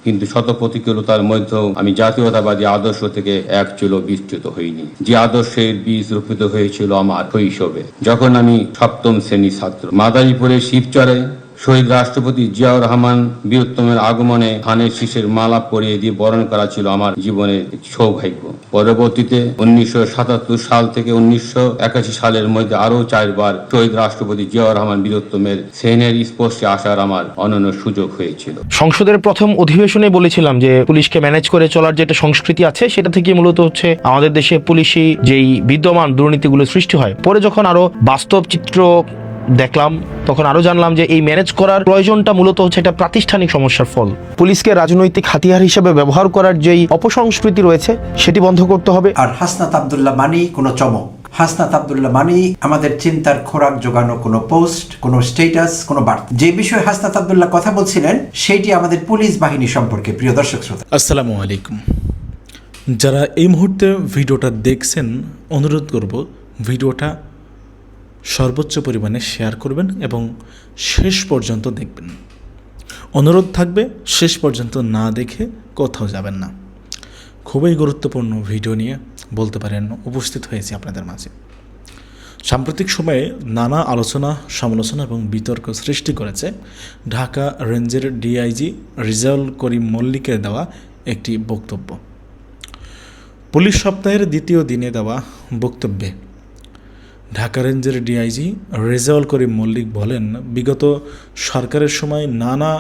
কিন্তু শত প্রতিকূলতার মধ্যেও আমি জাতীয়তাবাদী আদর্শ থেকে এক চুলো বিচ্যুত হইনি। যে আদর্শের বীজ রোপিত হয়েছিল আমার শৈশবে, যখন আমি সপ্তম শ্রেণীর ছাত্র। মাদারীপুরের শিবচরে শহীদ রাষ্ট্রপতি জিয়াউর রহমান বীরোত্তমের আগমনে ধানের শীষের মালা পরিয়ে দিয়ে বরণ করা ছিল আমার জীবনের সৌভাগ্য। পরবর্তীতে 1977 সাল থেকে 1981 সালের মধ্যে আরো 4 বার শহীদ রাষ্ট্রপতি জিয়াউর রহমান বীরোত্তমের সেনের স্পর্শে আসার আমার অনন্য সুযোগ হয়েছিল। সংসদের প্রথম অধিবেশনে বলেছিলাম যে পুলিশকে ম্যানেজ করে চলার যেটা সংস্কৃতি আছে সেটা থেকে মূলত হচ্ছে আমাদের দেশে পুলিশি যেই বিদ্যমান দুর্নীতিগুলো সৃষ্টি হয়। পরে যখন আরো বাস্তব চিত্র দেখলাম তখন আরো জানলাম যে এই ম্যানেজ করার প্রয়োজনটা মূলত হচ্ছে একটা প্রাতিষ্ঠানিক সমস্যার ফল। পুলিশকে রাজনৈতিক হাতিয়ার হিসেবে ব্যবহার করার যেই অপসংস্কৃতি রয়েছে সেটি বন্ধ করতে হবে। আর হাসনাত আব্দুল্লাহ মানি কোনো চমক, হাসনাত আব্দুল্লাহ মানি আমাদের চিন্তার খোরাক জোগানো কোনো পোস্ট, কোনো স্ট্যাটাস, কোনো বার্তা। যে বিষয়ে হাসনাত আব্দুল্লাহ কথা বলছিলেন সেটি আমাদের পুলিশ বাহিনী সম্পর্কে। প্রিয় দর্শক শ্রোতা, আসসালামু আলাইকুম। যারা এই মুহূর্তে ভিডিওটা দেখছেন, অনুরোধ করব ভিডিওটা সর্বোচ্চ পরিমাণে শেয়ার করবেন এবং শেষ পর্যন্ত দেখবেন। অনুরোধ থাকবে শেষ পর্যন্ত না দেখে কোথাও যাবেন না। খুবই গুরুত্বপূর্ণ ভিডিও নিয়ে বলতে পারেন উপস্থিত হয়েছি আপনাদের মাঝে। সাম্প্রতিক সময়ে নানা আলোচনা, সমালোচনা এবং বিতর্ক সৃষ্টি করেছে ঢাকা রেঞ্জের ডিআইজি রেজাউল করিম মল্লিকের দেওয়া একটি বক্তব্য। পুলিশ সপ্তাহের দ্বিতীয় দিনে দেওয়া বক্তব্যে ঢাকা রেঞ্জের ডিআইজি রেজাউল করিম মল্লিক বলেন, বিগত সরকারের সময় নানা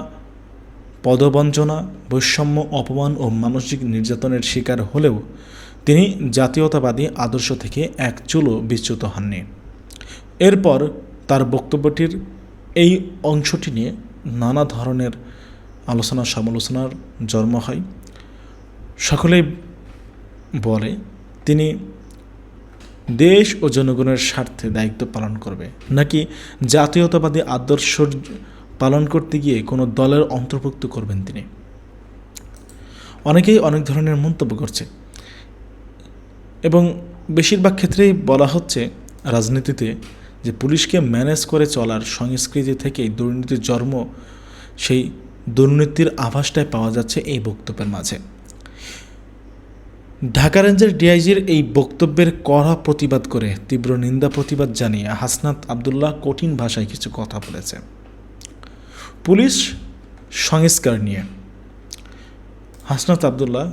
পদবঞ্চনা, বৈষম্য, অপমান ও মানসিক নির্যাতনের শিকার হলেও তিনি জাতীয়তাবাদী আদর্শ থেকে এক চুলও বিচ্যুত হননি। এরপর তার বক্তব্যটির এই অংশটি নিয়ে নানা ধরনের আলোচনা সমালোচনার জন্ম হয়। সকলেই বলে তিনি দেশ ও জনগণের স্বার্থে দায়িত্ব পালন করবে, নাকি জাতীয়তাবাদী আদর্শ পালন করতে গিয়ে কোনো দলের অন্তর্ভুক্ত করবেন তিনি। অনেকেই অনেক ধরনের মন্তব্য করছে এবং বেশিরভাগ ক্ষেত্রেই বলা হচ্ছে রাজনীতিতে যে পুলিশকে ম্যানেজ করে চলার সংস্কৃতি থেকেই দুর্নীতির জন্ম, সেই দুর্নীতির আভাসটাই পাওয়া যাচ্ছে এই বক্তব্যের মাঝে। ঢাকা রেঞ্জের ডিআইজির এই বক্তব্যের কড়া প্রতিবাদ করে, তীব্র নিন্দা প্রতিবাদ জানিয়ে হাসনাত আব্দুল্লাহ কঠিন ভাষায় কিছু কথা বলেছে পুলিশ সংস্কার নিয়ে। হাসনাত আব্দুল্লাহ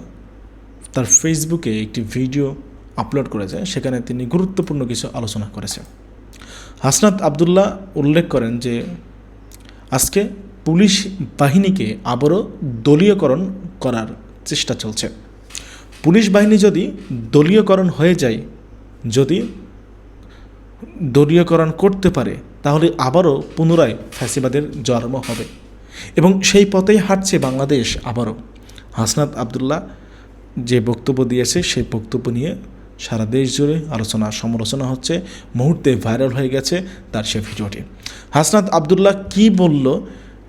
তার ফেসবুকে একটি ভিডিও আপলোড করেছে, সেখানে তিনি গুরুত্বপূর্ণ কিছু আলোচনা করেছেন। হাসনাত আব্দুল্লাহ উল্লেখ করেন যে আজকে পুলিশ বাহিনীকে আবারও দলীয়করণ করার চেষ্টা চলছে। পুলিশ বাহিনী যদি দলীয়করণ হয়ে যায়, যদি দলীয়করণ করতে পারে, তাহলে আবারও পুনরায় ফ্যাসিবাদের জন্ম হবে এবং সেই পথেই হাঁটছে বাংলাদেশ আবারও। হাসনাত আব্দুল্লাহ যে বক্তব্য দিয়েছে সেই বক্তব্য নিয়ে সারা দেশ জুড়ে আলোচনা সমালোচনা হচ্ছে, মুহূর্তে ভাইরাল হয়ে গেছে তার সে ভিডিওটি। হাসনাত আব্দুল্লাহ কি বলল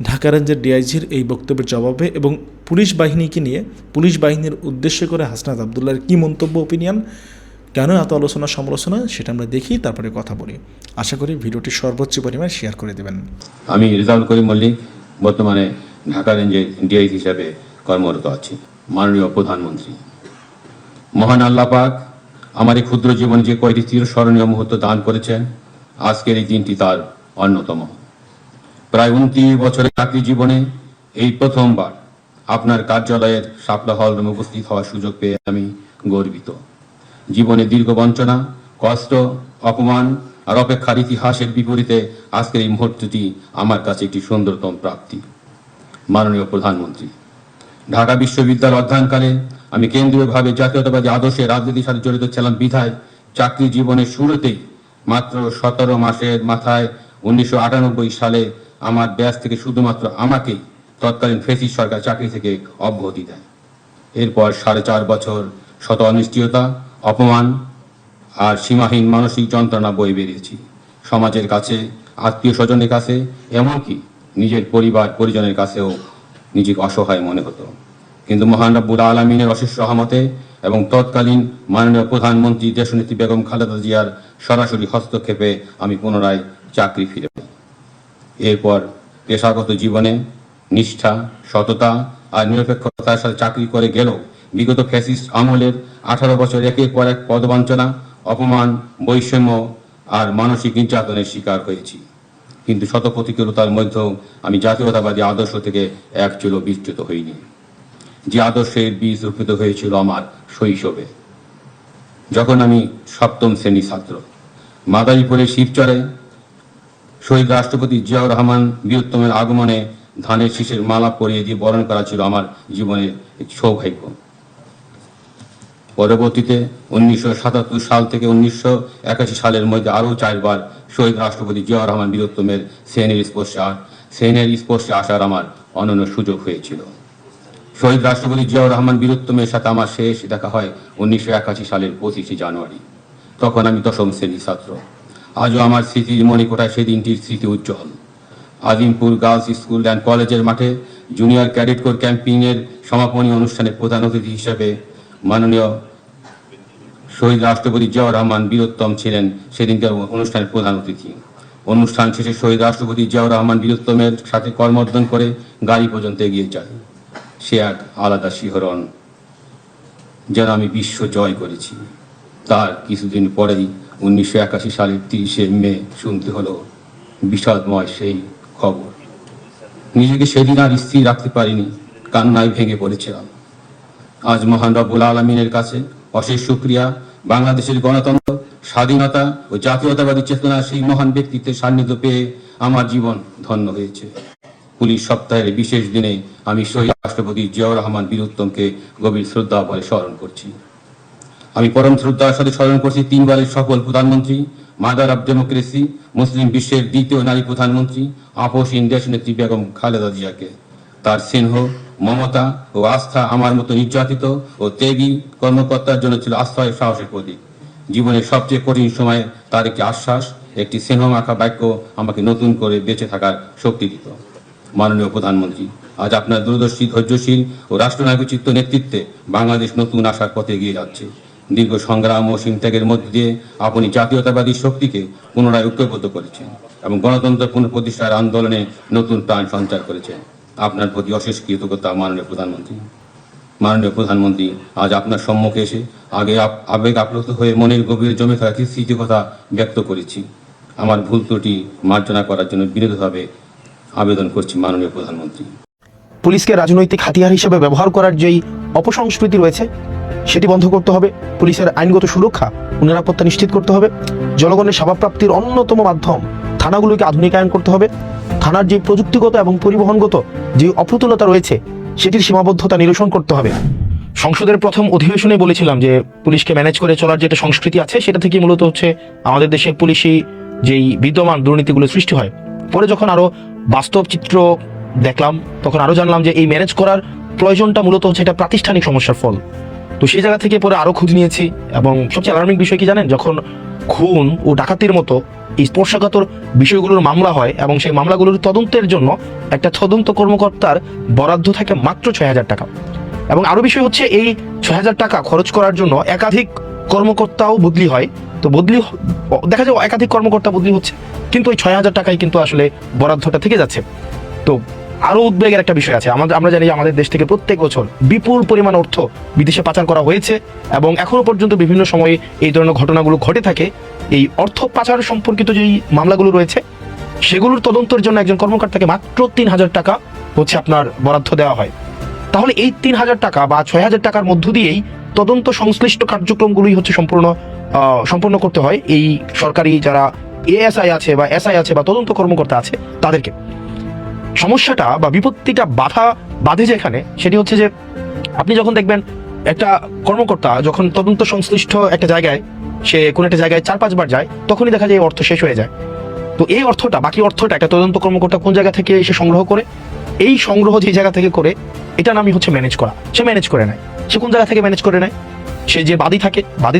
ঢাকা রেঞ্জের ডিআইজির এই বক্তব্যের জবাবে এবং পুলিশ বাহিনীকে নিয়ে, পুলিশ বাহিনীর উদ্দেশ্য করে হাসনাত আব্দুল্লাহর কী মন্তব্য, ওপিনিয়ন, কেন এত আলোচনা সমালোচনা, সেটা আমরা দেখি, তারপরে কথা বলি। আশা করি ভিডিওটি সর্বোচ্চ পরিমাণে শেয়ার করে দেবেন। আমি রেজাউল করিম মল্লিক বর্তমানে ঢাকা রেঞ্জের ডিআইজি হিসাবে কর্মরত আছি। মাননীয় প্রধানমন্ত্রী, মহান আল্লাহ পাক আমার এই ক্ষুদ্র জীবনে যে কয়টি চিরস্মরণীয় মুহূর্ত দান করেছেন, আজকের এই দিনটি তার অন্যতম। প্রায় 29 বছরের চাকরি জীবনে এই প্রথমবার আপনার কার্যালয়ের শাপলা হল রুমে উপস্থিত হওয়ার সুযোগ পেয়ে আমি গর্বিত। জীবনে দীর্ঘ বঞ্চনা, কষ্ট, অপমান আর অপেক্ষার ইতিহাসের বিপরীতে আজকের এই মুহূর্তটি আমার কাছে একটি সুন্দরতম প্রাপ্তি। মাননীয় প্রধানমন্ত্রী, ঢাকা বিশ্ববিদ্যালয় অধ্যয়নকালে আমি কেন্দ্রীয়ভাবে জাতীয়তাবাদী আদর্শের রাজনীতির সাথে জড়িত ছিলাম বিধায় চাকরি জীবনের শুরুতেই মাত্র 17 মাসের মাথায় 1998 সালে আমার ব্যাচ থেকে শুধুমাত্র আমাকেই তৎকালীন ফ্যাসিস্ট সরকার চাকরি থেকে অব্যাহতি দেয়। এরপর 4.5 বছর শত অনিশ্চয়তা, অপমান আর সীমাহীন মানসিক যন্ত্রণা বয়ে বেরিয়েছি। সমাজের কাছে, আত্মীয় স্বজনের কাছে, এমনকি নিজের পরিবার পরিজনের কাছেও নিজেকে অসহায় মনে হতো। কিন্তু মহান রব্বুল আলামিনের অশেষ রহমতে এবং তৎকালীন মাননীয় প্রধানমন্ত্রী দেশনেত্রী বেগম খালেদা জিয়ার সরাসরি হস্তক্ষেপে আমি পুনরায় চাকরি ফিরে পাই। এরপর পেশাগত জীবনে নিষ্ঠা, সততা আর নিরপেক্ষতার সাথে চাকরি করে গেলেও বিগত ফ্যাসিস্ট আমলের 18 বছর একের পর এক পদবঞ্চনা, অপমান, বৈষম্য আর মানসিক নির্যাতনের শিকার হয়েছি। কিন্তু শত প্রতিকূলতার মধ্যেও আমি জাতীয়তাবাদী আদর্শ থেকে এক চুলো বিচ্যুত হইনি, যে আদর্শের বীজ রোপিত হয়েছিল আমার শৈশবে, যখন আমি 7ম শ্রেণীর ছাত্র। মাদারীপুরের শিবচরে শহীদ রাষ্ট্রপতি জিয়াউর রহমান বীরত্তমের আগমনে ধানের শীষের মালা পরিয়ে দিয়ে বরণ করা ছিল আমার জীবনের একটি সৌভাগ্য। পরবর্তীতে 1977 সাল থেকে 1981 সালের মধ্যে আরও 4 বার শহীদ রাষ্ট্রপতি জিয়াউর রহমান বীরত্তমের সেনের স্পর্শে আসার আমার অনন্য সুযোগ হয়েছিল। শহীদ রাষ্ট্রপতি জিয়াউর রহমান বীরত্তমের সাথে আমার শেষ দেখা হয় 1981 সালের 25 জানুয়ারি। তখন আমি 10ম শ্রেণীর ছাত্র। আজও আমার স্মৃতির মণিকোঠায় সেদিনটির স্মৃতি উজ্জ্বল। আজিমপুর গার্লস স্কুল অ্যান্ড কলেজের মাঠে জুনিয়র ক্যাডেট কোর ক্যাম্পিংয়ের সমাপনী অনুষ্ঠানে প্রধান অতিথি হিসেবে মাননীয় শহীদ রাষ্ট্রপতি জিয়াউর রহমান বীরত্তম ছিলেন সেদিনকার অনুষ্ঠানের প্রধান অতিথি। অনুষ্ঠান শেষে শহীদ রাষ্ট্রপতি জিয়াউর রহমান বীরত্তমের সাথে করমর্দন করে গাড়ি পর্যন্ত এগিয়ে যায়। সে এক আলাদা শিহরণ, যেন আমি বিশ্ব জয় করেছি। তার কিছুদিন পরেই 1981 সালের 30শে মে শুনতে হলো বিষাদময় সেই খবর। নিজেকে সেদিন আর স্থির রাখতে পারিনি, কান্নায় ভেঙে পড়েছিলাম। আজ মহান রব্বুল আলমিনের কাছে অশেষ শুকরিয়া, বাংলাদেশের গণতন্ত্র, স্বাধীনতা ও জাতীয়তাবাদী চেতনা সেই মহান ব্যক্তিত্বের সান্নিধ্য পেয়ে আমার জীবন ধন্য হয়েছে। পুলিশ সপ্তাহের বিশেষ দিনে আমি শহীদ রাষ্ট্রপতি জিয়াউর রহমান বীরত্তমকে গভীর শ্রদ্ধা ভরে স্মরণ করছি। আমি পরম শ্রদ্ধার সাথে স্মরণ করছি 3 বারের সফল প্রধানমন্ত্রী, মাদার অব ডেমোক্রেসি, মুসলিম বিশ্বের 2য় নারী প্রধানমন্ত্রী, আপসহীন দেশনেত্রী বেগম খালেদা জিয়াকে। তার স্নেহ, মমতা ও আস্থা আমার মতো নির্যাতিত ও ত্যাগী কর্মকর্তার জন্য ছিল আশ্রয় সাহসের প্রতীক। জীবনের সবচেয়ে কঠিন সময়ে তার একটি আশ্বাস, একটি স্নেহমাখা বাক্য আমাকে নতুন করে বেঁচে থাকার শক্তি দিত। মাননীয় প্রধানমন্ত্রী, আজ আপনার দূরদর্শী, ধৈর্যশীল ও রাষ্ট্রনায়কোচিত নেতৃত্বে বাংলাদেশ নতুন আশার পথে এগিয়ে যাচ্ছে। দীর্ঘ সংগ্রাম ও ত্যাগের মধ্যে দিয়ে আপনি জাতীয়তাবাদী শক্তিকে পুনরায় ঐক্যবদ্ধ করেছেন এবং গণতন্ত্র পুনঃপ্রতিষ্ঠার আন্দোলনে নতুন প্রাণ সঞ্চার করেছেন। আপনার প্রতি অশেষ কৃতজ্ঞতা মাননীয় প্রধানমন্ত্রী। মাননীয় প্রধানমন্ত্রী, আজ আপনার সম্মুখে এসে আবেগ আপ্লুত হয়ে মনের গভীরে জমে থাকা কিছু স্মৃতির কথা ব্যক্ত করেছি। আমার ভুল ত্রুটি মার্জনা করার জন্য বিনীতভাবে আবেদন করছি মাননীয় প্রধানমন্ত্রী। পুলিশকে রাজনৈতিক হাতিয়ার হিসেবে ব্যবহার করার যেই অপসংস্কৃতি রয়েছে সেটি বন্ধ করতে হবে। পুলিশের আইনগত সুরক্ষা ও নিরাপত্তা নিশ্চিত করতে হবে। জনগণের সেবাপ্রাপ্তির অন্যতম মাধ্যম থানাগুলোকে আধুনিকায়ন করতে হবে। থানার যে প্রযুক্তিগত এবং পরিবহনগত যে অপ্রতুলতা রয়েছে সেটির সীমাবদ্ধতা নিরসন করতে হবে। সংসদের প্রথম অধিবেশনে বলেছিলাম যে পুলিশকে ম্যানেজ করে চলার যেটা সংস্কৃতি আছে সেটা থেকে মূলত হচ্ছে আমাদের দেশে পুলিশি যেই বিদ্যমান দুর্নীতিগুলো সৃষ্টি হয়। পরে যখন আরো বাস্তব চিত্র দেখলাম তখন আরো জানলাম যে এই ম্যানেজ করার প্রয়োজনটা মূলত হচ্ছে এটা প্রাতিষ্ঠানিক সমস্যার ফল। তো সেই জায়গা থেকে পরে আরো খোঁজ নিয়েছি এবং সবচেয়ে অ্যালার্মিং বিষয় কি জানেন, যখন খুন ও ডাকাতির মতো এই স্পর্শকাতর বিষয়গুলোর মামলা হয় এবং সেই মামলাগুলোর তদন্তের জন্য একটা তদন্ত কর্মকর্তার বরাদ্দ থাকে মাত্র 6,000 টাকা। এবং আরো বিষয় হচ্ছে এই 6,000 টাকা খরচ করার জন্য একাধিক কর্মকর্তাও বদলি হয়। তো দেখা যায় একাধিক কর্মকর্তা বদলি হচ্ছে, কিন্তু ওই 6,000 টাকাই কিন্তু আসলে বরাদ্দটা থেকে যাচ্ছে। তো আরো উদ্বেগের একটা বিষয় আছে। আমরা জানি আমাদের দেশ থেকে প্রত্যেক বছর বিপুল পরিমাণ অর্থ বিদেশে পাচার করা হয়েছে এবং এখনো পর্যন্ত বিভিন্ন সময়ে এই ধরনের ঘটনাগুলো ঘটে থাকে। এই অর্থ পাচার সম্পর্কিত যেই মামলাগুলো রয়েছে সেগুলোর তদন্তের জন্য একজন কর্মকর্তাকে মাত্র 3,000 টাকা হচ্ছে আপনার বরাদ্দ দেওয়া হয়। তাহলে এই 3,000 টাকা বা 6,000 টাকার মধ্য দিয়েই তদন্ত সংশ্লিষ্ট কার্যক্রমগুলোই হচ্ছে সম্পূর্ণ করতে হয় এই সরকারি যারা এএসআই আছে বা এসআই আছে বা তদন্ত কর্মকর্তা আছে তাদেরকে। সমস্যাটা বা বিপত্তিটা বাধে যেখানে সেটি হচ্ছে যে আপনি যখন দেখবেন একটা কর্মকর্তা যখন তদন্ত সংশ্লিষ্ট একটা জায়গায় সে কোন একটা জায়গায় 4-5 বার যায় তখনই দেখা যায় এই অর্থ শেষ হয়ে যায়। তো এই বাকি অর্থটা একটা তদন্ত কর্মকর্তা কোন জায়গা থেকে এসে সংগ্রহ করে, এই সংগ্রহ যে জায়গা থেকে করে এটা নামই হচ্ছে ম্যানেজ করা। সে ম্যানেজ করে নেয়। সে কোন জায়গা থেকে ম্যানেজ করে নেয়? সে যে বাদী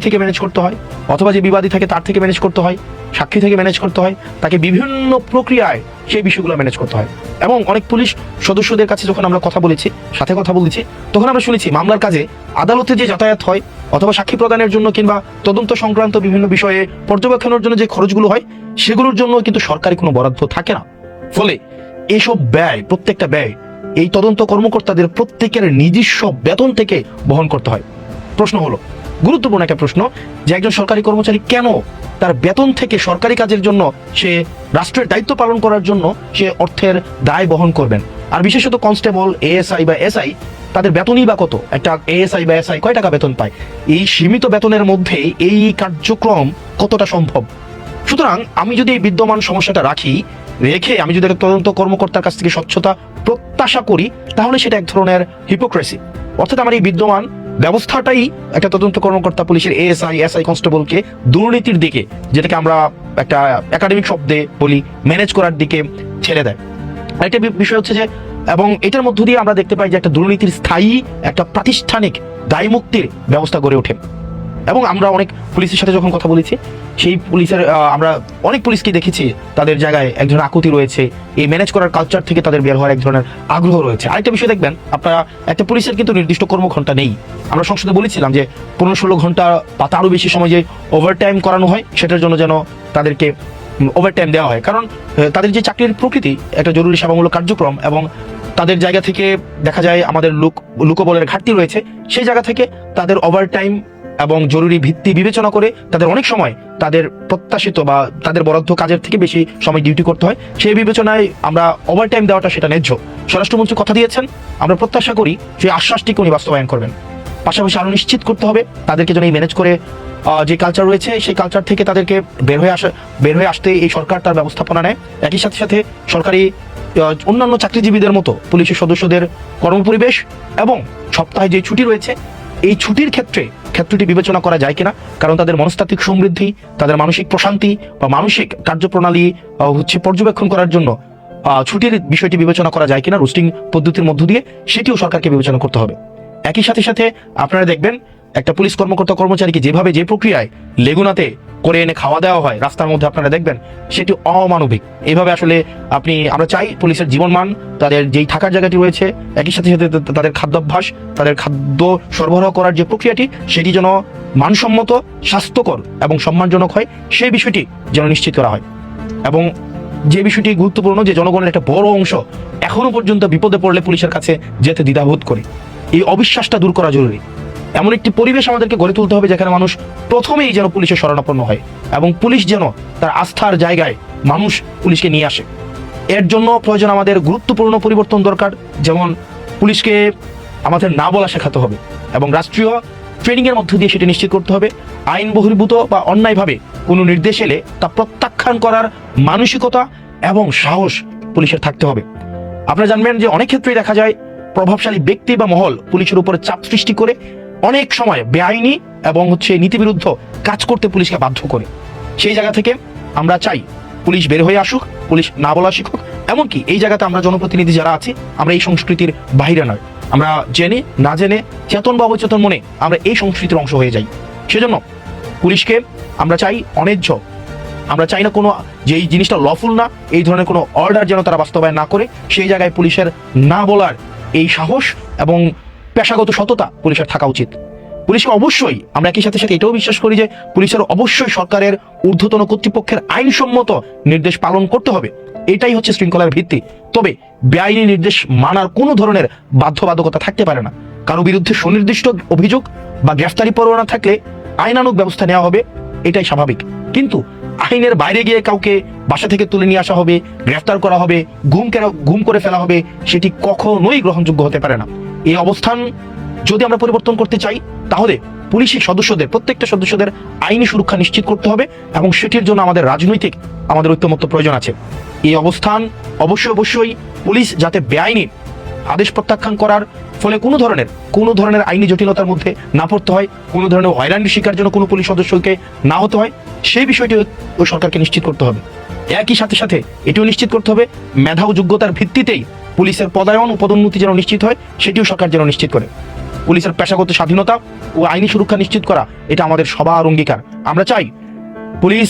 থেকে ম্যানেজ করতে হয়, অথবা যে বিবাদী থাকে তার থেকে ম্যানেজ করতে হয়, সাক্ষী থেকে ম্যানেজ করতে হয়, তাকে বিভিন্ন প্রক্রিয়ায় সেই বিষয়গুলো ম্যানেজ করতে হয়। এবং অনেক পুলিশ সদস্যদের কাছে যখন আমরা কথা বলেছি তখন আমরা শুনেছি মামলার কাজে আদালতে যে যাতায়াত হয় অথবা সাক্ষী প্রদানের জন্য কিংবা তদন্ত সংক্রান্ত বিভিন্ন বিষয়ে পর্যবেক্ষণের জন্য যে খরচগুলো হয় সেগুলোর জন্য কিন্তু সরকারি কোনো বরাদ্দ থাকে না। ফলে এইসব প্রত্যেকটা ব্যয় এই তদন্ত কর্মকর্তাদের প্রত্যেকের নিজস্ব বেতন থেকে বহন করতে হয়। প্রশ্ন হলো, গুরুত্বপূর্ণ একটা প্রশ্ন, যে একজন সরকারি কর্মচারী কেন তার বেতন থেকে সরকারি কাজের জন্য সে রাষ্ট্রের দায়িত্ব পালন করার জন্য সে অর্থের দায় বহন করবেন? আর বিশেষত কনস্টেবল, এএসআই বা এসআই, তাদের বেতনই বা কত? একটা এএসআই বা এসআই কয় টাকা বেতন পায়? এই সীমিত বেতনের মধ্যে এই কার্যক্রম কতটা সম্ভব? সুতরাং আমি যদি এই বিদ্যমান সমস্যাটা রেখে আমি যদি একটা তদন্ত কর্মকর্তার কাছ থেকে স্বচ্ছতা প্রত্যাশা করি, তাহলে সেটা এক ধরনের হিপোক্রেসি। অর্থাৎ আমার এই বিদ্যমান ব্যবস্থাটাই একটা তদন্ত কর্মকর্তা, পুলিশের এএসআই, এসআই, কনস্টেবলকে দুর্নীতির দিকে, যেটাকে আমরা একটা একাডেমিক শব্দে বলি ম্যানেজ করার দিকে ঠেলে দেয়। আরেকটা বিষয় হচ্ছে যে, এবং এটার মধ্য দিয়ে আমরা দেখতে পাই যে একটা দুর্নীতির স্থায়ী একটা প্রাতিষ্ঠানিক দায়মুক্তির ব্যবস্থা গড়ে ওঠে। এবং আমরা অনেক পুলিশের সাথে যখন কথা বলেছি, সেই পুলিশের আমরা অনেক পুলিশকে দেখেছি তাদের জায়গায় এক ধরনের আকুতি রয়েছে, এই ম্যানেজ করার কালচার থেকে তাদের বের হওয়ার এক ধরনের আগ্রহ রয়েছে। আরেকটা বিষয় দেখবেন আপনারা, একটা পুলিশের কিন্তু নির্দিষ্ট কর্মঘণ্টা নেই। আমরা সংসদে বলেছিলাম যে 15-16 ঘন্টা বা তারও বেশি সময় যে ওভারটাইম করানো হয়, সেটার জন্য যেন তাদেরকে ওভারটাইম দেওয়া হয়। কারণ তাদের যে চাকরির প্রকৃতি একটা জরুরি সেবামূলক কার্যক্রম, এবং তাদের জায়গা থেকে দেখা যায় আমাদের লোকবলের ঘাটতি রয়েছে, সেই জায়গা থেকে তাদের ওভারটাইম এবং জরুরি ভিত্তি বিবেচনা করে তাদের অনেক সময় তাদের প্রত্যাশিত বা তাদের বরাদ্দ কাজের থেকে বেশি সময় ডিউটি করতে হয়। সেই বিবেচনায় আমরা ওভারটাইম দেওয়াটা সেটা ন্যায্য। স্বরাষ্ট্রমন্ত্রী কথা দিয়েছেন, আমরা প্রত্যাশা করি সেই আশ্বাসটিকে উনি বাস্তবায়ন করবেন। পাশাপাশি আরো নিশ্চিত করতে হবে তাদেরকে যেন এই ম্যানেজ করে যে কালচার রয়েছে, সেই কালচার থেকে তাদেরকে বের হয়ে আসতে এই সরকার তার ব্যবস্থাপনা নেয়। একই সাথে সাথে সরকারি অন্যান্য চাকরিজীবীদের মতো পুলিশের সদস্যদের কর্মপরিবেশ এবং সপ্তাহে যে ছুটি রয়েছে, এই ছুটির ক্ষেত্রটি বিবেচনা করা যায় কিনা, কারণ তাদের মনস্তাত্ত্বিক সমৃদ্ধি, তাদের মানসিক প্রশান্তি বা মানসিক কার্যপ্রণালী পর্যবেক্ষণ করার জন্য ছুটির বিষয়টি বিবেচনা করা যায় কিনা রোস্টিং পদ্ধতির মধ্য দিয়ে, সেটিও সরকারকে বিবেচনা করতে হবে। একই সাথে সাথে আপনারা দেখবেন একটা পুলিশ কর্মচারীকে যেভাবে যে প্রক্রিয়ায় লেগুনাতে করে এনে খাওয়া দেওয়া হয় রাস্তার মধ্যে, আপনারা দেখবেন সেটি অমানবিক। এইভাবে আসলে আমরা চাই পুলিশের জীবনমান, তাদের যেই থাকার জায়গাটি রয়েছে, একই সাথে সাথে তাদের খাদ্যাভ্যাস, তাদের খাদ্য সরবরাহ করার যে প্রক্রিয়াটি, সেটি যেন মানসম্মত, স্বাস্থ্যকর এবং সম্মানজনক হয়, সেই বিষয়টি যেন নিশ্চিত করা হয়। এবং যে বিষয়টি গুরুত্বপূর্ণ, যে জনগণের একটা বড় অংশ এখনো পর্যন্ত বিপদে পড়লে পুলিশের কাছে যেতে দ্বিধাবোধ করে, এই অবিশ্বাসটা দূর করা জরুরি। এমন একটি পরিবেশ আমাদেরকে গড়ে তুলতে হবে যেখানে মানুষ প্রথমেই যেন পুলিশের শরণাপন্ন হয়, এবং পুলিশ যেন তার আস্থার জায়গায় মানুষ পুলিশকে নিয়ে আসে। এর জন্য প্রয়োজন আমাদের গুরুত্বপূর্ণ পরিবর্তন দরকার। যেমন পুলিশকে আমাদের না বলা শেখাতে হবে, এবং রাষ্ট্রীয় ট্রেনিংয়ের মধ্য দিয়ে সেটি নিশ্চিত করতে হবে আইন বহির্ভূত বা অন্যায়ভাবে কোনো নির্দেশ এলে তা প্রত্যাখ্যান করার মানসিকতা এবং সাহস পুলিশের থাকতে হবে। আপনারা জানবেন যে অনেক ক্ষেত্রেই দেখা যায় প্রভাবশালী ব্যক্তি বা মহল পুলিশের উপরে চাপ সৃষ্টি করে অনেক সময় বেআইনি এবং নীতিবিরুদ্ধ কাজ করতে পুলিশকে বাধ্য করে। সেই জায়গা থেকে আমরা চাই পুলিশ বের হয়ে আসুক, পুলিশ না বলা শিখুক। এমনকি এই জায়গাতে আমরা জনপ্রতিনিধি যারা আছি, আমরা এই সংস্কৃতির বাইরে নয়, আমরা জেনে না জেনে, চেতন বা অবচেতন মনে আমরা এই সংস্কৃতির অংশ হয়ে যাই। সেজন্য পুলিশকে আমরা চাই অন্যায্য, আমরা চাই না কোনো যেই জিনিসটা লফুল না, এই ধরনের কোনো অর্ডার যেন তারা বাস্তবায়ন না করে। সেই জায়গায় পুলিশের না বলার এই সাহস এবং পেশাগত সততা পুলিশের থাকা উচিত। পুলিশকে অবশ্যই আমরা একই সাথে সাথে এটাও বিশ্বাস করি যে পুলিশের অবশ্যই সরকারের ঊর্ধ্বতন কর্তৃপক্ষের আইনসম্মত নির্দেশ পালন করতে হবে। এটাই হচ্ছে শৃঙ্খলার ভিত্তি। তবে বেআইনি নির্দেশ মানার কোনো ধরনের বাধ্যবাধকতা থাকতে পারে না। কারো বিরুদ্ধে সুনির্দিষ্ট অভিযোগ বা গ্রেফতারি পরোয়ানা থাকলে আইনানুগ ব্যবস্থা নেওয়া হবে, এটাই স্বাভাবিক। কিন্তু আইনের বাইরে গিয়ে কাউকে বাসা থেকে তুলে নিয়ে আসা হবে, গ্রেফতার করা হবে, গুম করে ফেলা হবে, সেটি কখনোই গ্রহণযোগ্য হতে পারে না। এই অবস্থান যদি আমরা পরিবর্তন করতে চাই, তাহলে পুলিশের প্রত্যেকটা সদস্যদের আইনি সুরক্ষা নিশ্চিত করতে হবে, এবং সেটির জন্য আমাদের আমাদের ঐক্যমত্য প্রয়োজন আছে। এই অবস্থান অবশ্যই পুলিশ যাতে বেআইনি আদেশ প্রত্যাখ্যান করার ফলে কোনো ধরনের আইনি জটিলতার মধ্যে না পড়তে হয়, কোনো ধরনের হয়রানির শিকার জন্য কোনো পুলিশ সদস্যকে না হতে হয়, সেই বিষয়টি ওই সরকারকে নিশ্চিত করতে হবে। একই সাথে সাথে এটিও নিশ্চিত করতে হবে মেধা ও যোগ্যতার ভিত্তিতেই পুলিশের পদায়ন ও পদোন্নতি যেন নিশ্চিত হয়, সেটিও সরকার যেন নিশ্চিত করে। পুলিশের পেশাগত স্বাধীনতা ও আইনি সুরক্ষা নিশ্চিত করা এটা আমাদের সবার অঙ্গীকার। আমরা চাই পুলিশ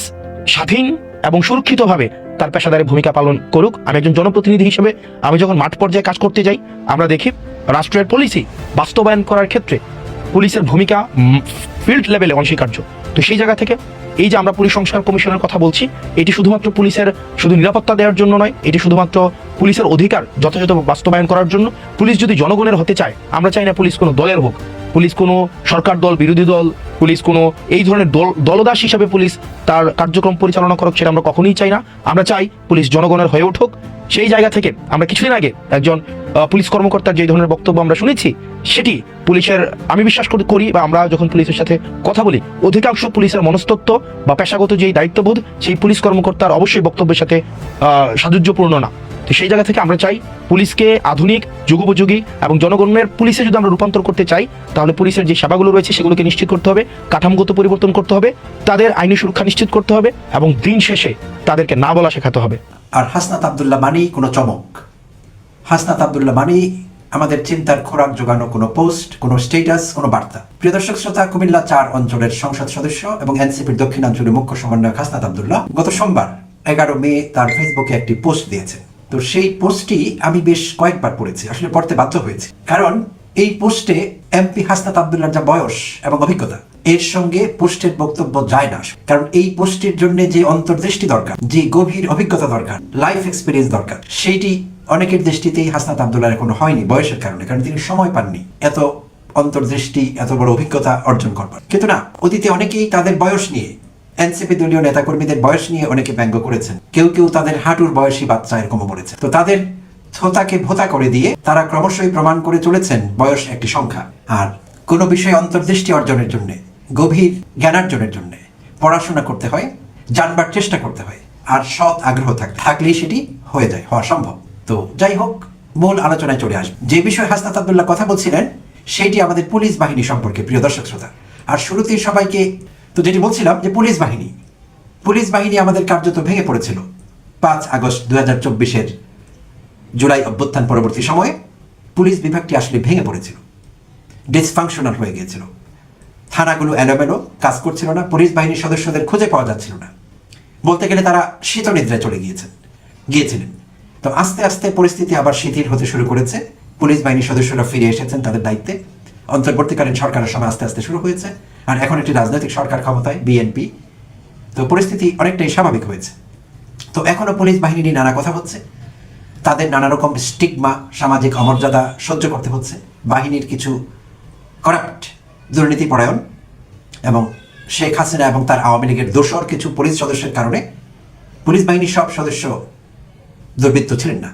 স্বাধীন এবং সুরক্ষিতভাবে তার পেশাদারি ভূমিকা পালন করুক। আমি একজন জনপ্রতিনিধি হিসেবে আমি যখন মাঠ পর্যায়ে কাজ করতে যাই, আমরা দেখি রাষ্ট্রের পলিসি বাস্তবায়ন করার ক্ষেত্রে পুলিশের ভূমিকা ফিল্ড লেভেলে অনস্বীকার্য। তো সেই জায়গা থেকে এই যে আমরা পুলিশ সংস্কার কমিশনের কথা বলছি, এটি শুধুমাত্র পুলিশের শুধু নিরাপত্তা দেওয়ার জন্য নয়, এটি শুধুমাত্র পুলিশের অধিকার যথাযথ বাস্তবায়ন করার জন্য। পুলিশ যদি জনগণের হতে চায়, আমরা চাই না পুলিশ কোনো দলের হোক, পুলিশ কোনো সরকার দল, বিরোধী দল, পুলিশ কোনো এই ধরনের দলদাস হিসাবে পুলিশ তার কার্যক্রম পরিচালনা করুক, সেটা আমরা কখনোই চাই না। আমরা চাই পুলিশ জনগণের হয়ে উঠুক। সেই জায়গা থেকে আমরা কিছুদিন আগে একজন পুলিশ কর্মকর্তার যে ধরনের বক্তব্য আমরা শুনেছি, সেটি পুলিশের, আমি বিশ্বাস করি বা আমরা যখন পুলিশের সাথে কথা বলি, অধিকাংশ পুলিশের মনস্তত্ত্ব বা পেশাগত যেই দায়িত্ববোধ সেই পুলিশ কর্মকর্তার অবশ্যই বক্তব্যের সাথে সাযুজ্যপূর্ণ না। তো সেই জায়গা থেকে আমরা চাই পুলিশকে আধুনিক, যুগোপযোগী এবং জনগণের পুলিশে যদি আমরা রূপান্তর করতে চাই, তাহলে পুলিশের যে সেবাগুলো রয়েছে সেগুলোকে নিশ্চিত করতে হবে, কাঠামোগত পরিবর্তন করতে হবে, তাদের আইনি সুরক্ষা নিশ্চিত করতে হবে এবং দিন শেষে তাদেরকে না বলা শেখাতে হবে। আর হাসনাত আব্দুল্লাহ মানেই কোনো চমক। হাসনাত আব্দুল্লাহ মানেই আমাদের চিন্তার খোরাক জোগানো কোনো পোস্ট, কোনো স্ট্যাটাস, কোনো বার্তা। প্রিয় দর্শক শ্রোতা, কুমিল্লা 4 অঞ্চলের সংসদ সদস্য এবং এনসিপির দক্ষিণাঞ্চলের মুখ্য সমন্বয়ক হাসনাত আব্দুল্লাহ গত সোমবার 11 মে তার ফেসবুকে একটি পোস্ট দিয়েছেন। তো সেই পোস্টটি আমি বেশ কয়েকবার পড়েছি, আসলে পড়তে বাধ্য হয়েছি, কারণ এই পোস্টে এমপি হাসনাত আব্দুল্লাহর যা বয়স এবং অভিজ্ঞতা, এর সঙ্গে পোস্টের বক্তব্য যায় না। কারণ এই পোস্টের জন্য যে অন্তর্দৃষ্টি দরকার, যে গভীর অভিজ্ঞতা দরকার, লাইফ এক্সপিরিয়েন্স দরকার, সেইটি অনেকের দৃষ্টিতেই হাসনাত আব্দুল্লাহর এখনো হয়নি বয়সের কারণে, কারণ তিনি সময় পাননি এত অন্তর্দৃষ্টি, এত বড় অভিজ্ঞতা অর্জন করবার। কিন্তু না, অতীতে অনেকেই তাদের বয়স নিয়ে, এনসিপি দলীয় নেতাকর্মীদের বয়স নিয়ে অনেকে ব্যঙ্গ করেছেন, কেউ কেউ তাদের হাঁটুর বয়সী বাচ্চা এরকমও বলেছে। তো তাদের থোতাকে ভোতা করে দিয়ে তারা ক্রমশই প্রমাণ করে চলেছেন বয়স একটি সংখ্যা। আর কোনো বিষয়ে অন্তর্দৃষ্টি অর্জনের জন্য, গভীর জ্ঞানার্জনের জন্য পড়াশোনা করতে হয়, জানবার চেষ্টা করতে হয়, আর সৎ আগ্রহ থাকলেই সেটি হয়ে যায়, হওয়া সম্ভব। তো যাই হোক, মূল আলোচনায় চলে আসবে। যে বিষয়ে হাসনাত আব্দুল্লাহ কথা বলছিলেন সেইটি আমাদের পুলিশ বাহিনী সম্পর্কে, প্রিয় দর্শক শ্রোতা। আর শুরুতেই সবাইকে তো যেটি বলছিলাম যে পুলিশ বাহিনী আমাদের কার্যত ভেঙে পড়েছিল 5 আগস্ট 2024-এর জুলাই অভ্যুত্থান পরবর্তী সময়ে পুলিশ বিভাগটি আসলে ভেঙে পড়েছিল, ডিসফাংশনাল হয়ে গিয়েছিল। থানাগুলো এলোমেলো, কাজ করছিল না, পুলিশ বাহিনীর সদস্যদের খুঁজে পাওয়া যাচ্ছিল না, বলতে গেলে তারা শীতনিদ্রায় চলে গিয়েছিলেন। তো আস্তে আস্তে পরিস্থিতি আবার শিথিল হতে শুরু করেছে, পুলিশ বাহিনীর সদস্যরা ফিরে এসেছেন তাদের দায়িত্বে, অন্তর্বর্তীকালীন সরকারের সময় আস্তে আস্তে শুরু হয়েছে, আর এখন একটি রাজনৈতিক সরকার ক্ষমতায়, বিএনপি। তো পরিস্থিতি অনেকটাই স্বাভাবিক হয়েছে। তো এখনো পুলিশ বাহিনী নিয়ে নানা কথা হচ্ছে, তাদের নানা রকম স্টিগমা, সামাজিক অমর্যাদা সহ্য করতে হচ্ছে। বাহিনীর কিছু করাপ্ট, দুর্নীতিপরায়ণ এবং শেখ হাসিনা এবং তার আওয়ামী লীগের দোসর কিছু পুলিশ সদস্যের কারণে পুলিশ বাহিনীর সব সদস্য দুর্বৃত্ত ছিলেন না,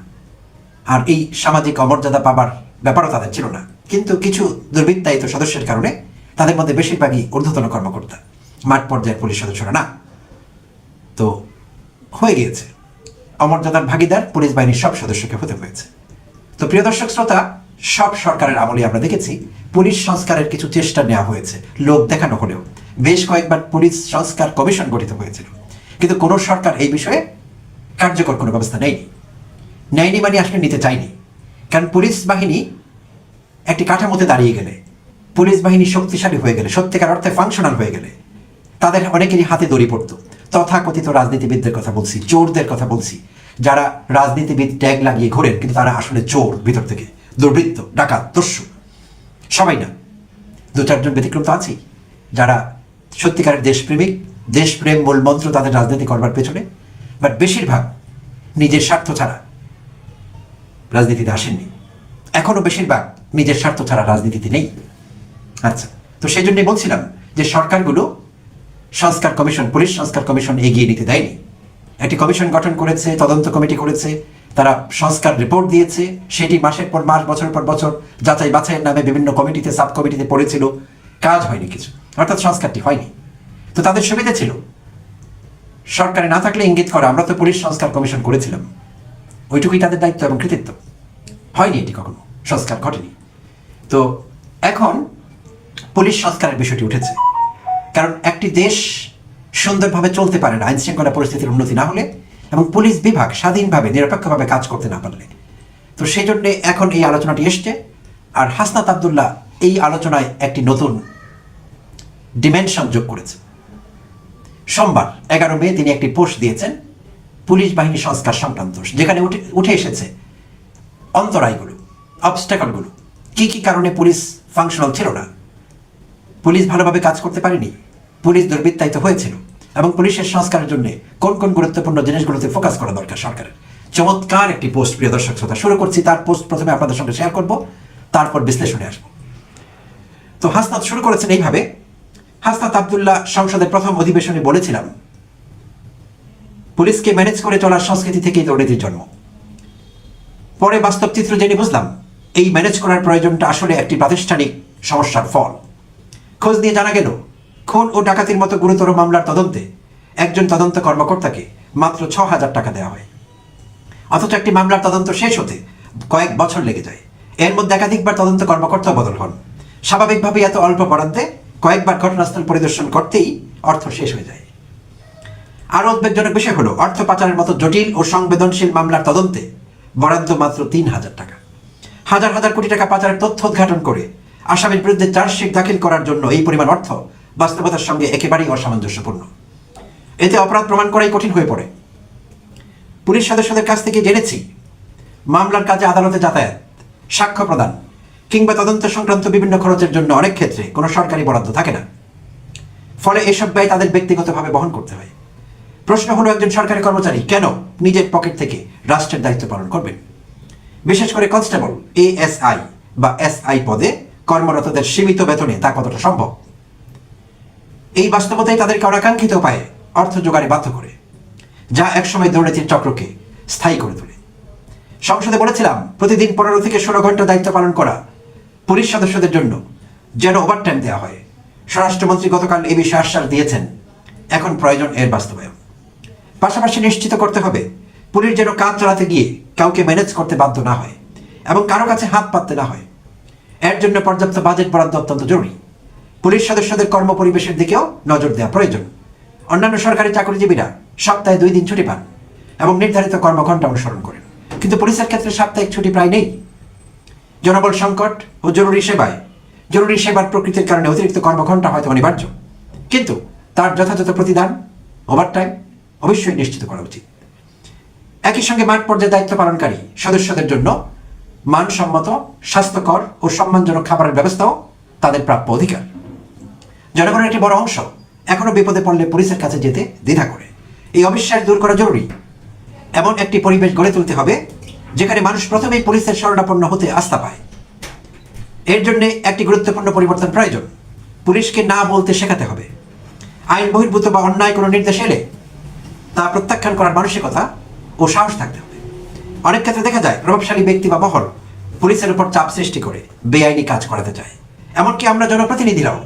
আর এই সামাজিক অমর্যাদা পাবার ব্যাপারও তাদের ছিল না। কিন্তু কিছু দুর্বৃত্তায়িত সদস্যের কারণে তাদের মধ্যে বেশিরভাগই ঊর্ধ্বতন কর্মকর্তা, মাঠ পর্যায়ের পুলিশ সদস্যরা না। তো হয়ে গিয়েছে, অমর্যাদার ভাগিদার পুলিশ বাহিনীর সব সদস্যকে হতে হয়েছে। তো প্রিয় দর্শক শ্রোতা, সব সরকারের আমলে আমরা দেখেছি পুলিশ সংস্কারের কিছু চেষ্টা নেওয়া হয়েছে, লোক দেখানো হলেও বেশ কয়েকবার পুলিশ সংস্কার কমিশন গঠিত হয়েছিল, কিন্তু কোনো সরকার এই বিষয়ে কার্যকর কোনো ব্যবস্থা নেয়নি মানে আসলে নিতে চায়নি। কারণ পুলিশ বাহিনী একটি কাঠামোতে দাঁড়িয়ে গেলে, পুলিশ বাহিনী শক্তিশালী হয়ে গেলে, সত্যিকার অর্থে ফাংশনাল হয়ে গেলে, তাদের অনেকেরই হাতে দড়ি পড়তো। তথাকথিত রাজনীতিবিদদের কথা বলছি, চোরদের কথা বলছি, যারা রাজনীতিবিদ ট্যাগ লাগিয়ে ঘোরেন কিন্তু তারা আসলে চোর ভিতর থেকে, দুর্বৃত্ত, ডাকাত, দস্যু। সবাই না, 2-4 জন ব্যতিক্রম তো আছেই, যারা সত্যিকারের দেশপ্রেমিক, দেশপ্রেম মূল মন্ত্র তাদের রাজনীতি করবার পেছনে। বাট বেশিরভাগ নিজের স্বার্থ ছাড়া রাজনীতিতে আসেননি, এখনো বেশিরভাগ নিজের স্বার্থ ছাড়া রাজনীতিতে নেই। আচ্ছা, তো সেই জন্যই বলছিলাম যে সরকারগুলো সংস্কার কমিশন, পুলিশ সংস্কার কমিশন এগিয়ে নিতে দেয়নি। একটি কমিশন গঠন করেছে, তদন্ত কমিটি করেছে, তারা সংস্কার রিপোর্ট দিয়েছে, সেটি মাসের পর মাস, বছরের পর বছর যাচাই বাছাইয়ের নামে বিভিন্ন কমিটিতে, সাব কমিটিতে পড়েছিল, কাজ হয়নি কিছু, অর্থাৎ সংস্কারটি হয়নি। তো তাদের সুবিধা ছিল সরকারে না থাকলে ইঙ্গিত করা, আমরা তো পুলিশ সংস্কার কমিশন করেছিলাম, ওইটুকুই তাদের দায়িত্ব এবং কৃতিত্ব। হয়নি, এটি কখনো সংস্কার ঘটেনি। তো এখন পুলিশ সংস্কারের বিষয়টি উঠেছে, কারণ একটি দেশ সুন্দরভাবে চলতে পারে না আইন শৃঙ্খলা পরিস্থিতির উন্নতি না হলে এবং পুলিশ বিভাগ স্বাধীনভাবে, নিরপেক্ষভাবে কাজ করতে না পারলে। তো সেই জন্যে এখন এই আলোচনাটি এসছে, আর হাসনাত আব্দুল্লাহ এই আলোচনায় একটি নতুন ডিমেনশন যোগ করেছে। সোমবার 11 মে তিনি একটি পোস্ট দিয়েছেন পুলিশ বাহিনী সংস্কার সংক্রান্ত, যেখানে উঠে এসেছে অন্তরায়গুলো, অবস্ট্যাকলগুলো, কি কারণে পুলিশ ফাংশনাল ছিল না, পুলিশ ভালোভাবে কাজ করতে পারেনি, পুলিশ দুর্বৃত্তায়িত হয়েছিল, এবং পুলিশের সংস্কারের জন্য কোন কোন গুরুত্বপূর্ণ জিনিসগুলোতে ফোকাস করা দরকার সরকারের। চমৎকার একটি পোস্ট, প্রিয় দর্শক শ্রোতা। শুরু করছি, তার পোস্ট প্রথমে আপনাদের সঙ্গে শেয়ার করব, তারপর বিশ্লেষণে আসবো। তো হাসনাত শুরু করেছেন এইভাবে। হাসনাত আব্দুল্লাহ সংসদের প্রথম অধিবেশনে বলেছিলাম, পুলিশকে ম্যানেজ করে চলার সংস্কৃতি থেকেই দুর্নীতির জন্ম। পরে বাস্তব চিত্র জেনে বুঝলাম এই ম্যানেজ করার প্রয়োজনটা আসলে একটি প্রাতিষ্ঠানিক সমস্যার ফল। খোঁজ নিয়ে জানা গেল, খুন ও ডাকাতির মতো গুরুতর মামলার তদন্তে একজন তদন্ত কর্মকর্তাকে মাত্র 6,000 টাকা দেওয়া হয়, অথচ একটি মামলার তদন্ত শেষ হতে কয়েক বছর লেগে যায়। এর মধ্যে একাধিকবার তদন্ত কর্মকর্তা বদল হন। স্বাভাবিকভাবেই এত অল্প বরাদ্দে কয়েকবার ঘটনাস্থল পরিদর্শন করতেই অর্থ শেষ হয়ে যায়। আরও উদ্বেগজনক বিষয় হলো, অর্থ পাচারের মতো জটিল ও সংবেদনশীল মামলার তদন্তে বরাদ্দ মাত্র 3,000 টাকা। হাজার হাজার কোটি টাকা পাচারের তথ্য উদ্ঘাটন করে আসামির বিরুদ্ধে চার্জশিট দাখিল করার জন্য এই পরিমাণ অর্থ বাস্তবতার সঙ্গে একেবারেই অসামঞ্জস্যপূর্ণ। এতে অপরাধ প্রমাণ করাই কঠিন হয়ে পড়ে। পুলিশ সদস্যদের কাছ থেকে জেনেছি, মামলার কাজে আদালতে যাতায়াত, সাক্ষ্য প্রদান কিংবা তদন্ত সংক্রান্ত বিভিন্ন খরচের জন্য অনেক ক্ষেত্রে কোনো সরকারি বরাদ্দ থাকে না। ফলে এসব ব্যয় তাদের ব্যক্তিগতভাবে বহন করতে হয়। প্রশ্ন হলো, একজন সরকারি কর্মচারী কেন নিজের পকেট থেকে রাষ্ট্রের দায়িত্ব পালন করবেন? বিশেষ করে কনস্টেবল, ASI বা SI পদে কর্মরতদের সীমিত বেতনে তা কতটা সম্ভব? এই বাস্তবতাই তাদেরকে অনাকাঙ্ক্ষিত উপায়ে অর্থ জোগাড়ে বাধ্য করে, যা একসময় দুর্নীতির চক্রকে স্থায়ী করে তোলে। সংসদে বলেছিলাম, প্রতিদিন 15 থেকে 16 ঘন্টা দায়িত্ব পালন করা পুলিশ সদস্যদের জন্য যেন ওভারটাইম দেওয়া হয়। স্বরাষ্ট্রমন্ত্রী গতকাল এই বিষয়ে আশ্বাস দিয়েছেন। এখন প্রয়োজন এর বাস্তবায়ন। পাশাপাশি নিশ্চিত করতে হবে, পুলিশ যেন কাজ চালাতে গিয়ে কাউকে ম্যানেজ করতে বাধ্য না হয় এবং কারো কাছে হাত পাততে না হয়। এর জন্য পর্যাপ্ত বাজেট বরাদ্দ অত্যন্ত জরুরি। পুলিশ সদস্যদের কর্মপরিবেশের দিকেও নজর দেওয়া প্রয়োজন। অন্যান্য সরকারি চাকরিজীবীরা সপ্তাহে 2 দিন ছুটি পান এবং নির্ধারিত কর্মঘণ্টা অনুসরণ করেন, কিন্তু পুলিশের ক্ষেত্রে সাপ্তাহিক ছুটি প্রায় নেই। জনবল সংকট ও জরুরি সেবার প্রকৃতির কারণে অতিরিক্ত কর্মঘণ্টা হয়তো অনিবার্য, কিন্তু তার যথাযথ প্রতিদান, ওভারটাইম অবশ্যই নিশ্চিত করা উচিত। একই সঙ্গে মাঠ পর্যায়ে দায়িত্ব পালনকারী সদস্যদের জন্য মানসম্মত, স্বাস্থ্যকর ও সম্মানজনক খাবারের ব্যবস্থাও তাদের প্রাপ্য অধিকার। জনগণের একটি বড় অংশ এখনো বিপদে পড়লে পুলিশের কাছে যেতে দ্বিধা করে। এই অবিশ্বাস দূর করা জরুরি। এমন একটি পরিবেশ গড়ে তুলতে হবে যেখানে মানুষ প্রথমেই পুলিশের শরণাপন্ন হতে আস্থা পায়। এর জন্য একটি গুরুত্বপূর্ণ পরিবর্তন প্রয়োজন। পুলিশকে না বলতে শেখাতে হবে। আইন বহির্ভূত বা অন্যায় কোনো নির্দেশ এলে তা প্রত্যাখ্যান করার মানসিকতা ও সাহস থাকতে হবে। অনেক ক্ষেত্রে দেখা যায়, প্রভাবশালী ব্যক্তি বা মহল পুলিশের উপর চাপ সৃষ্টি করে বেআইনি কাজ করাতে চায়। এমনকি আমরা জনপ্রতিনিধিরাও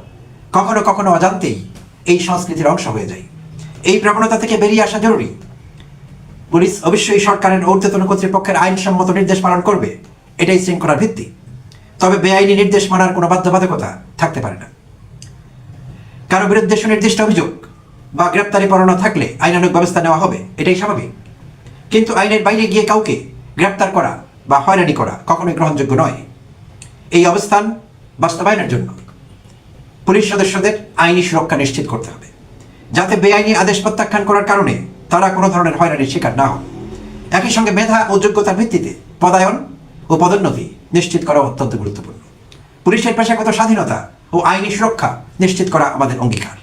কখনো কখনো অজান্তেই এই সংস্কৃতির অংশ হয়ে যায়। এই প্রবণতা থেকে বেরিয়ে আসা জরুরি। পুলিশ অবশ্যই সরকারের ঊর্ধ্বতন কর্তৃপক্ষের আইনসম্মত নির্দেশ পালন করবে, এটাই শৃঙ্খলার ভিত্তি। তবে বেআইনি নির্দেশ মানার কোনো বাধ্যবাধকতা থাকতে পারে না। কারো বিরুদ্ধে সুনির্দিষ্ট অভিযোগ বা গ্রেপ্তারি পরোয়ানা থাকলে আইনানুগ ব্যবস্থা নেওয়া হবে, এটাই স্বাভাবিক। কিন্তু আইনের বাইরে গিয়ে কাউকে গ্রেপ্তার করা বা হয়রানি করা কখনোই গ্রহণযোগ্য নয়। এই অবস্থান বাস্তবায়নের জন্য পুলিশ সদস্যদের আইনি সুরক্ষা নিশ্চিত করতে হবে, যাতে বেআইনি আদেশ প্রত্যাখ্যান করার কারণে তারা কোনো ধরনের হয়রানির শিকার না হয়। একই সঙ্গে মেধা ও যোগ্যতার ভিত্তিতে পদায়ন ও পদোন্নতি নিশ্চিত করা অত্যন্ত গুরুত্বপূর্ণ। পুলিশের পেশাগত স্বাধীনতা ও আইনি সুরক্ষা নিশ্চিত করা আমাদের অঙ্গীকার।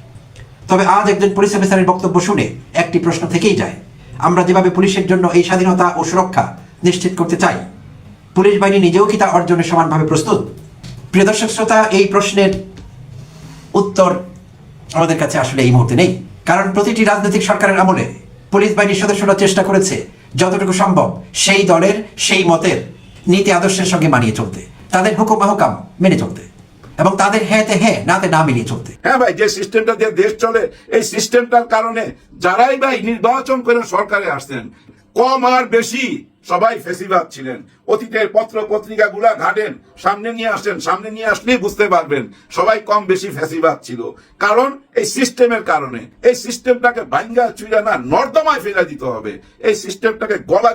তবে আজ একজন পুলিশ অফিসারের বক্তব্য শুনে একটি প্রশ্ন থেকেই যায়, আমরা যেভাবে পুলিশের জন্য এই স্বাধীনতা ও সুরক্ষা নিশ্চিত করতে চাই, পুলিশ বাহিনী নিজেও কি তা অর্জনে সমানভাবে প্রস্তুত? প্রিয় দর্শক শ্রোতা, এই প্রশ্নের উত্তর আমাদের কাছে আসলে এই মুহূর্তে নেই। কারণ প্রতিটি রাজনৈতিক সরকারের আমলে পুলিশ বাহিনীর সদস্যরা চেষ্টা করেছে যতটুকু সম্ভব সেই দলের, সেই মতের নীতি আদর্শের সঙ্গে মানিয়ে চলতে, তাদের হুকুম আহকাম মেনে চলতে এবং তাদের হ্যাঁতে হ্যাঁ নাতে না মিলিয়ে চলতে। হ্যাঁ ভাই, যে সিস্টেমটা দিয়ে দেশ চলে, এই সিস্টেমটার কারণে যারাই ভাই নির্বাচন করে সরকারে আসছেন, কম আর বেশি সবাই ফেসিবাদ ছিলেন। অতীতের পত্র পত্রিকা গুলা ঘাটেন, সামনে নিয়ে আসেন, সামনে নিয়ে আসলেই বুঝতে পারবেন সবাই কম বেশি ফেসিবাদ ছিল। কারণ এই সিস্টেমের কারণে, এই সিস্টেমটাকে ভাঙ্গা চুইরা না নর্দমায় ফেলে দিতে হবে। এই সিস্টেমটাকে গলা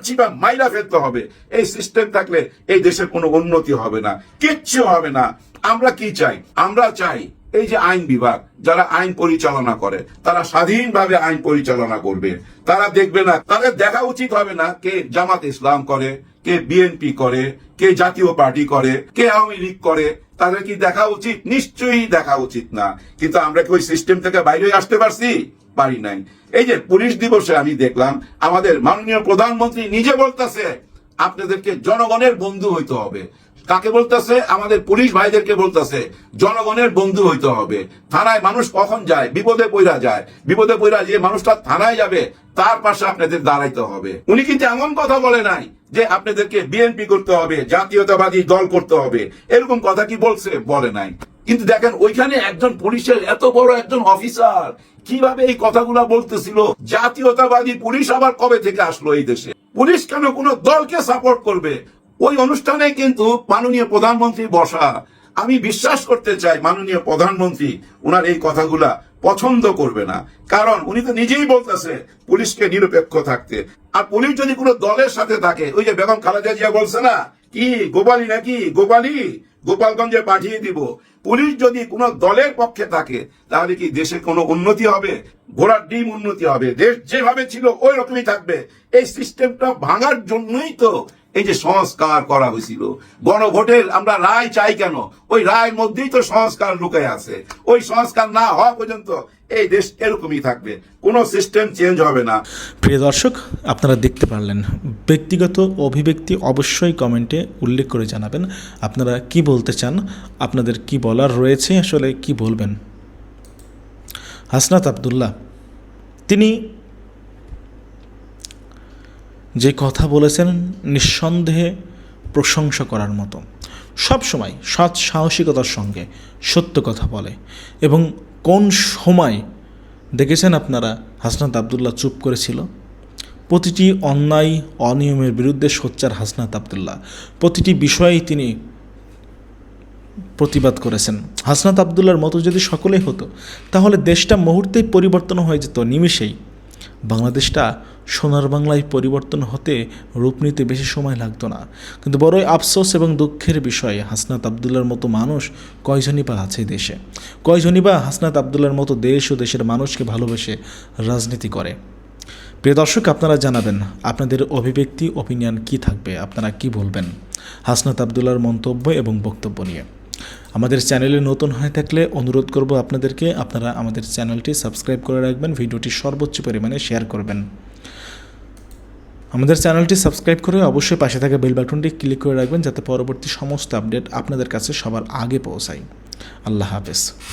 চিপা মাইরা ফেলতে হবে। এই সিস্টেম থাকলে এই দেশের কোনো উন্নতি হবে না, কিচ্ছু হবে না। আমরা কি চাই? আমরা চাই এই যে আইন বিভাগ, যারা আইন পরিচালনা করে, তারা স্বাধীনভাবে আইন পরিচালনা করবে। তারা দেখবে না, তাদের দেখা উচিত হবে না কে জামাত ইসলাম করে, কে বিএনপি করে, কে জাতীয় পার্টি করে, কে আওয়ামী লীগ করে, তাদের কি দেখা উচিত? নিশ্চয়ই দেখা উচিত না। কিন্তু আমরা কি ওই সিস্টেম থেকে বাইরে আসতে পারছি? পারি নাই। এই যে পুলিশ দিবসে আমি দেখলাম আমাদের মাননীয় প্রধানমন্ত্রী নিজে বলতেছে আপনাদেরকে জনগণের বন্ধু হইতে হবে। কাকে বলতেছে? আমাদের পুলিশ ভাইদেরকে বলতেছে জনগণের বন্ধু হইতে হবে। থানায় মানুষ কখন যায়? বিপদে পইরা যায়। বিপদে পইরা যে মানুষটা থানায় যাবে তার পাশে আপনাদের দাঁড়াইতে হবে। উনি কিন্তু এমন কথা বলে নাই যে আপনাদেরকে বিএনপি করতে হবে, জাতীয়তাবাদী দল করতে হবে, এরকম কথা কি বলছে? বলে নাই। কিন্তু দেখেন ওইখানে একজন পুলিশের এত বড় একজন অফিসার কিভাবে এই কথাগুলা বলতেছিল। জাতীয়তাবাদী পুলিশ আবার কবে থেকে আসলো এই দেশে? পুলিশ কেন কোন দলকে সাপোর্ট করবে? ওই অনুষ্ঠানে কিন্তু মাননীয় প্রধানমন্ত্রী বসা। আমি বিশ্বাস করতে চাই মাননীয় প্রধানমন্ত্রী উনার এই কথাগুলা পছন্দ করবে না, কারণ উনি তো নিজেই বলতেছে পুলিশকে নিরপেক্ষ থাকতে। আর পুলিশ যদি কোনো দলের সাথে থাকে, ওই যে বেগম খালেদা জিয়া বলছে না, কি গোপালী নাকি গোপালী, গোপালগঞ্জে পাঠিয়ে দিব। পুলিশ যদি কোনো দলের পক্ষে থাকে তাহলে কি দেশে কোনো উন্নতি হবে? ঘোড়ার ডিম উন্নতি হবে। দেশ যেভাবে ছিল ওই রকমই থাকবে। এই সিস্টেমটা ভাঙার জন্যই তো এই যে সংস্কার করা হয়েছিল। গণভোটের আমরা রায় চাই কেন? ওই রায়ের মধ্যেই তো সংস্কার লুকায় আছে। ওই সংস্কার না হওয়া পর্যন্ত এই দেশ এরকমই থাকবে, কোনো সিস্টেম চেঞ্জ হবে না। প্রিয় দর্শক, আপনারা দেখতে পারলেন। ব্যক্তিগত অভিব্যক্তি অবশ্যই কমেন্টে উল্লেখ করে জানাবেন আপনারা কি বলতে চান, আপনাদের কি বলার রয়েছে, আসলে কি বলবেন। হাসনাত আব্দুল্লাহ তিনি যে কথা বলেছেন নিঃসন্দেহে প্রশংসা করার মতো। সবসময় সৎ সাহসিকতার সঙ্গে সত্য কথা বলে। এবং কোন সময় দেখেছেন আপনারা হাসনাত আব্দুল্লাহ চুপ করেছিল? প্রতিটি অন্যায় অনিয়মের বিরুদ্ধে সোচ্চার হাসনাত আব্দুল্লাহ প্রতিটি বিষয়েই তিনি প্রতিবাদ করেছেন। হাসনাত আব্দুল্লাহর মতো যদি সকলেই হতো তাহলে দেশটা মুহূর্তেই পরিবর্তন হয়ে যেত, নিমেষেই। বাংলাদেশটা সোনার বাংলায় পরিবর্তন হতে রূপ নিতে বেশি সময় লাগতো না। কিন্তু বড়ই আফসোস এবং দুঃখের বিষয়, হাসনাত আব্দুল্লাহর মতো মানুষ কয়জনই বা আছে দেশে? কয়জনই বা হাসনাত আব্দুল্লাহর মতো দেশ ও দেশের মানুষকে ভালোবেসে রাজনীতি করে? প্রিয় দর্শক, আপনারা জানাবেন আপনাদের অভিব্যক্তি, ওপিনিয়ন কি থাকবে, আপনারা কি বলবেন হাসনাত আব্দুল্লাহর মন্তব্য এবং বক্তব্য নিয়ে। আমাদের চ্যানেলে নতুন হয়ে থাকলে অনুরোধ করব আপনাদেরকে, আপনারা আমাদের চ্যানেলটি সাবস্ক্রাইব করে রাখবেন, ভিডিওটি সর্বোচ্চ পরিমাণে শেয়ার করবেন। আমাদের চ্যানেলটি সাবস্ক্রাইব করে অবশ্যই পাশে থাকা বেল বাটনটি ক্লিক করে রাখবেন যাতে পরবর্তী সমস্ত আপডেট আপনাদের কাছে সবার আগে পৌঁছায়। আল্লাহ হাফেজ।